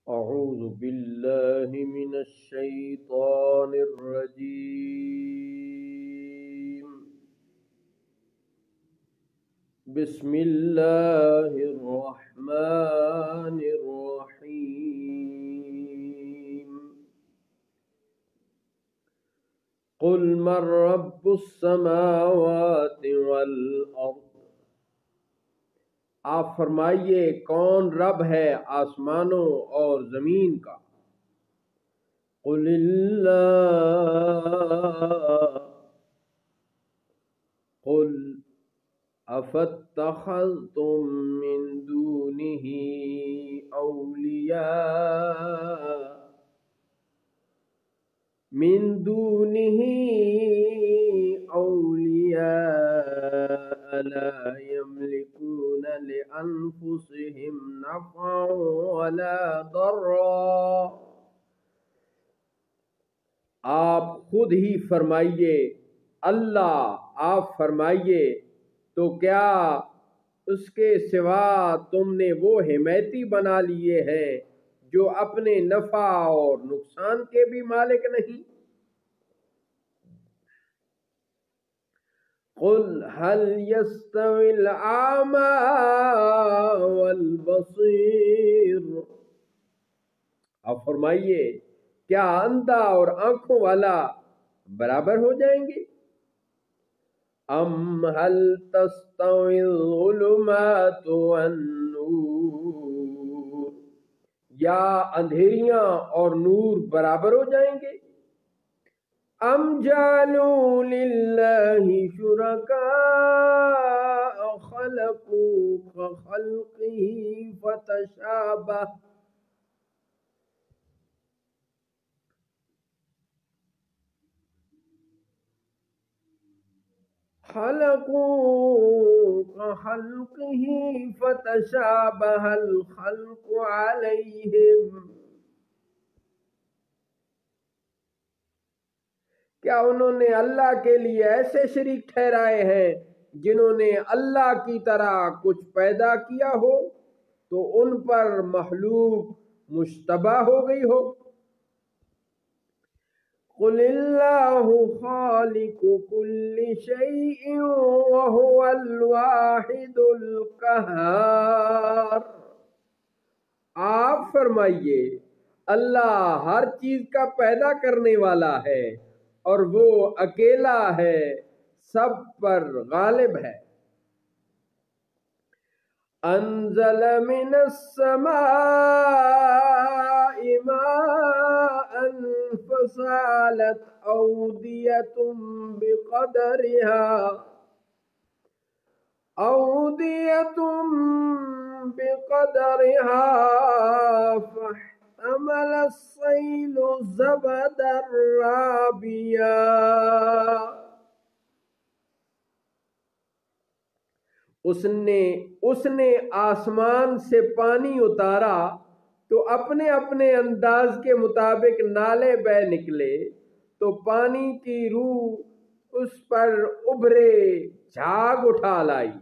أعوذ بالله من الشيطان الرجيم. بسم الله الرحمن الرحيم. قل من رب السماوات والأرض. آپ فرمائیے کون رب ہے آسمانوں اور زمین کا؟ قل اللہ قل افاتخذتم من دونه اولیاء لا يملكون لانفسهم نفعا ولا ضرا. آپ خود ہی فرمائیے اللہ. آپ فرمائیے تو کیا اس کے سوا تم نے وہ حمایتی بنا لیے ہیں جو اپنے نفع اور نقصان کے بھی مالک نہیں؟ قل هل يستوي الأعمى والبصير. آپ فرمائیے کیا اندھا اور آنکھوں والا برابر ہو جائیں گے؟ ام هل تستوي الظلمات والنور. یا اندھیریاں اور نور برابر ہو جائیں گے؟ ام جعلوا للہ شرکاء خلقوا كخلقه فتشابه الخلق علیہم. کیا انہوں نے اللہ کے لیے ایسے شریک ٹھہرائے ہیں جنہوں نے اللہ کی طرح کچھ پیدا کیا ہو تو ان پر مخلوق مشتبہ ہو گئی ہو؟ قل اللہ خالق کل شیء وهو الواحد القہار. آپ فرمائیے اللہ ہر چیز کا پیدا کرنے والا ہے اور وہ اکیلا ہے، سب پر غالب ہے. انزل من السماء ماء فسالت أودية بقدرها فاحتمل السيل زبدا رابيا. اس نے آسمان سے پانی اتارا تو اپنے اپنے انداز کے مطابق نالے بہ نکلے تو پانی کی روح اس پر ابھرے جھاگ اٹھا لائی.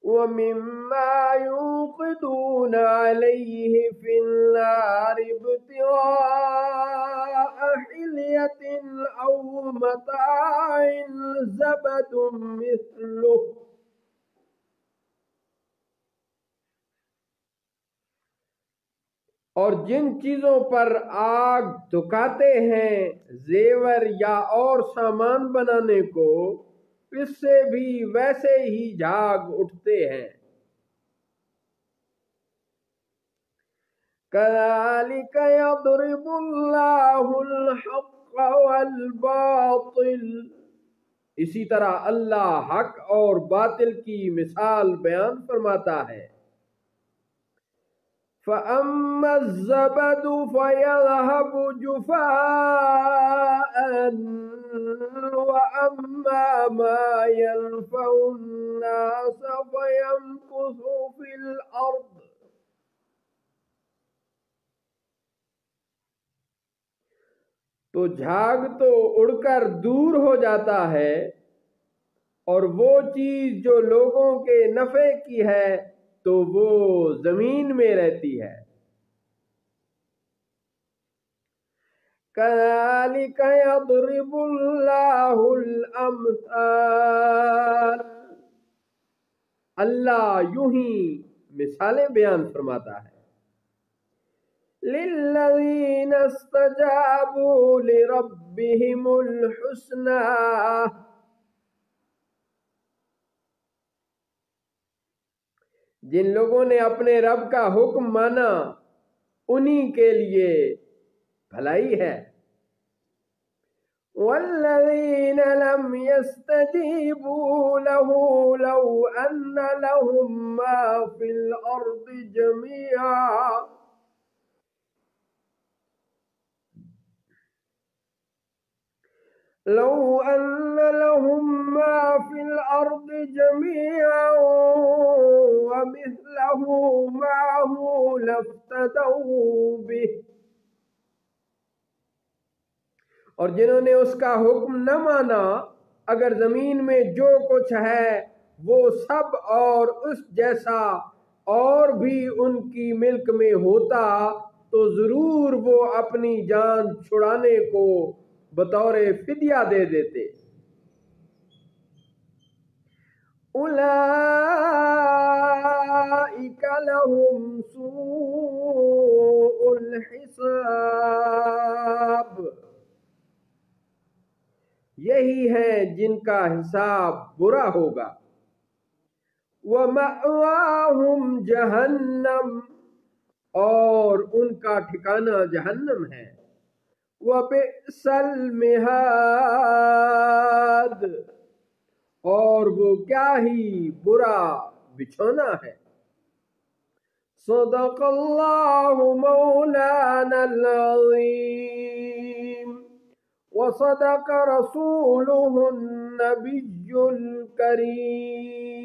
وَمِمَّا يُوقِدُونَ عَلَيْهِ فِي النَّارِ ابْتِغَاءَ حِلْيَةٍ أَوْ مَتَاعٍ زَبَدٌ مِثْلُهُ. اور جن چیزوں پر آگ دھکاتے ہیں زیور یا اور سامان بنانے کو، اس سے بھی ویسے ہی جھاگ اٹھتے ہیں. كَذَلِكَ يَضْرِبُ اللَّهُ الْحَقَّ وَالْبَاطِلَ. اسی طرح اللہ حق اور باطل کی مثال بیان فرماتا ہے. فَأَمَّا الزَّبَدُ فَيَذْهَبُ جُفَاءً وَأَمَّا مَا يَنفَعُ النَّاسَ فَيَمْكُثُ فِي الْأَرْضِ. تو جھاگ تو اڑ کر دور ہو جاتا ہے اور وہ چیز جو لوگوں کے نفع کی ہے تو وہ زمین میں رہتی ہے۔ كَذَلِكَ يَضْرِبُ اللَّهُ الْأَمْثَالَ، اللہ یوں ہی مثالیں بیان فرماتا ہے۔ لِلَّذِينَ اسْتَجَابُوا لِرَبِّهِمُ الْحُسْنَى، جن لوگوں نے اپنے رب کا حکم مانا انہی کے لیے بھلائی ہے۔ وَالَّذِينَ لَمْ يَسْتَجِيبُوا لَهُ لَوْ أَنَّ لَهُم مَّا فِي الْأَرْضِ جَمِيعًا وَمِثْلَهُ مَعَهُ لَافْتَدَوْا بِهِ، اور جنہوں نے اس کا حکم نہ مانا، اگر زمین میں جو کچھ ہے وہ سب اور اس جیسا اور بھی ان کی ملک میں ہوتا تو ضرور وہ اپنی جان چھڑانے کو بطور فدیہ دے دیتے۔ اولئک لہم سوء الحساب، یہی ہیں جن کا حساب برا ہوگا۔ وَمَأْوَاهُمْ جَهَنَّمُ، اور ان کا ٹھکانہ جہنم ہے۔ وَبِئْسَ الْمِہَادُ، اور وہ کیا ہی برا بچھونا ہے۔ صدق اللہ مولانا العظیم وصدق رسولہ النبی الکریم۔